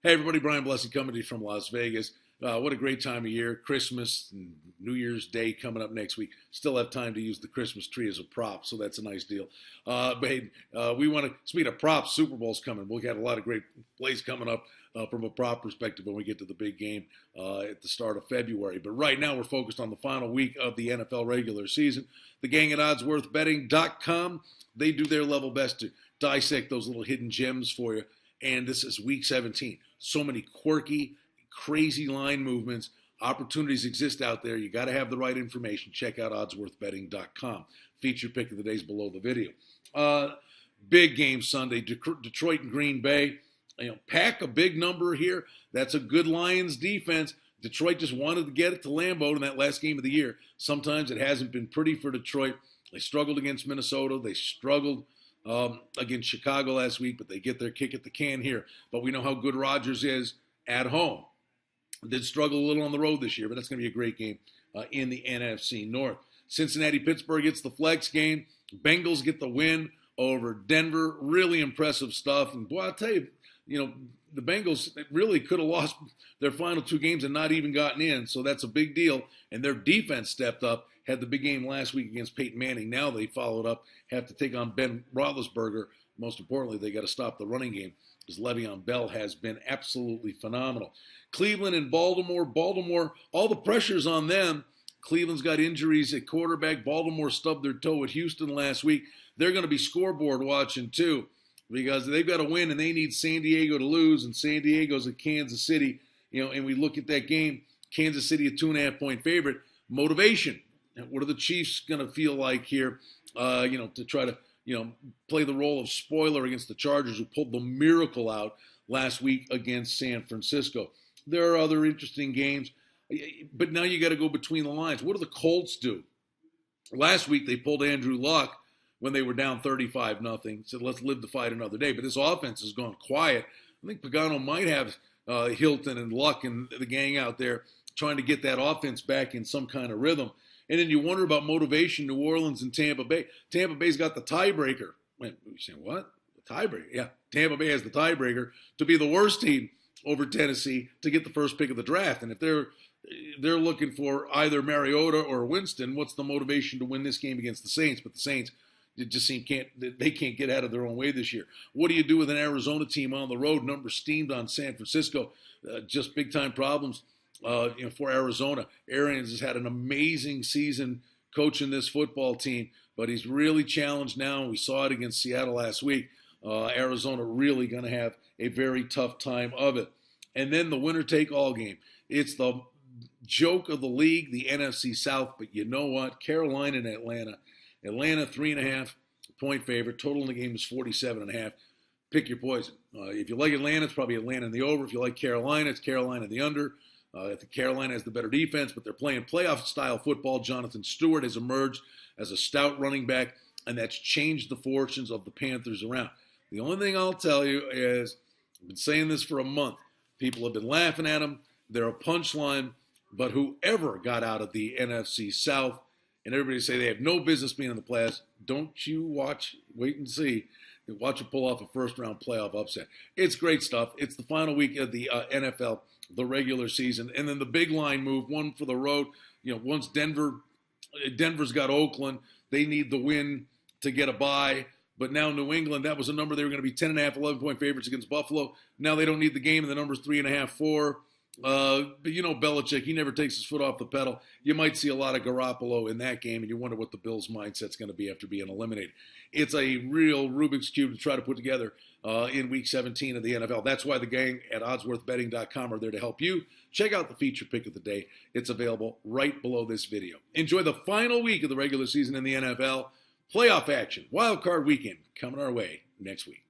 Hey everybody, Brian Blessing coming to you from Las Vegas. What a great time of year. Christmas and New Year's Day coming up next week. Still have time to use the Christmas tree as a prop, so that's a nice deal. We want to, speak of props, Super Bowl's coming. We'll get a lot of great plays coming up from a prop perspective when we get to the big game at the start of February. But right now we're focused on the final week of the NFL regular season. The gang at oddsworthbetting.com, they do their level best to dissect those little hidden gems for you. And this is week 17. So many quirky, crazy line movements. Opportunities exist out there. You got to have the right information. Check out oddsworthbetting.com. Feature pick of the day is below the video. Big game Sunday. Detroit and Green Bay. Pack a big number here. That's a good Lions defense. Detroit just wanted to get it to Lambeau in that last game of the year. Sometimes it hasn't been pretty for Detroit. They struggled against Minnesota. They struggled against Chicago last week, but they get their kick at the can here. But we know how good Rodgers is at home. Did struggle a little on the road this year, but that's going to be a great game in the NFC North. Cincinnati-Pittsburgh gets the flex game. Bengals get the win over Denver. Really impressive stuff. And boy, I'll tell you, the Bengals really could have lost their final two games and not even gotten in, so that's a big deal. And their defense stepped up. Had the big game last week against Peyton Manning. Now they followed up, have to take on Ben Roethlisberger. Most importantly, they got to stop the running game because Le'Veon Bell has been absolutely phenomenal. Cleveland and Baltimore. Baltimore, all the pressure's on them. Cleveland's got injuries at quarterback. Baltimore stubbed their toe at Houston last week. They're going to be scoreboard watching too because they've got to win and they need San Diego to lose, and San Diego's at Kansas City. And we look at that game, Kansas City a 2.5-point favorite. Motivation. What are the Chiefs going to feel like here, to try to, play the role of spoiler against the Chargers who pulled the miracle out last week against San Francisco. There are other interesting games, but now you got to go between the lines. What do the Colts do? Last week they pulled Andrew Luck when they were down 35-0. Said, let's live to fight another day. But this offense has gone quiet. I think Pagano might have Hilton and Luck and the gang out there trying to get that offense back in some kind of rhythm. And then you wonder about motivation, New Orleans and Tampa Bay. Tampa Bay's got the tiebreaker. Wait, you're saying what? The tiebreaker? Yeah, Tampa Bay has the tiebreaker to be the worst team over Tennessee to get the first pick of the draft. And if they're looking for either Mariota or Winston, what's the motivation to win this game against the Saints? But the Saints, it just they can't get out of their own way this year. What do you do with an Arizona team on the road? Numbers steamed on San Francisco. Just big-time problems. For Arizona. Arians has had an amazing season coaching this football team, but he's really challenged now, and we saw it against Seattle last week. Arizona really going to have a very tough time of it. And then the winner-take-all game. It's the joke of the league, the NFC South, but you know what? Carolina and Atlanta. Atlanta, 3.5-point favorite. Total in the game is 47.5. Pick your poison. If you like Atlanta, it's probably Atlanta in the over. If you like Carolina, it's Carolina in the under. I think Carolina has the better defense, but they're playing playoff-style football. Jonathan Stewart has emerged as a stout running back, and that's changed the fortunes of the Panthers around. The only thing I'll tell you is, I've been saying this for a month. People have been laughing at them. They're a punchline, but whoever got out of the NFC South, and everybody say they have no business being in the playoffs, don't you wait and see. Watch them pull off a first-round playoff upset. It's great stuff. It's the final week of the NFL, the regular season. And then the big line move, one for the road. Once Denver's got Oakland, they need the win to get a bye. But now New England, that was a number they were going to be 10.5, 11-point favorites against Buffalo. Now they don't need the game, and the number's 3.5, 4. But Belichick, he never takes his foot off the pedal. You might see a lot of Garoppolo in that game, and you wonder what the Bills' mindset's going to be after being eliminated. It's a real Rubik's Cube to try to put together in Week 17 of the NFL. That's why the gang at oddsworthbetting.com are there to help you. Check out the feature pick of the day. It's available right below this video. Enjoy the final week of the regular season in the NFL. Playoff action, wild card weekend coming our way next week.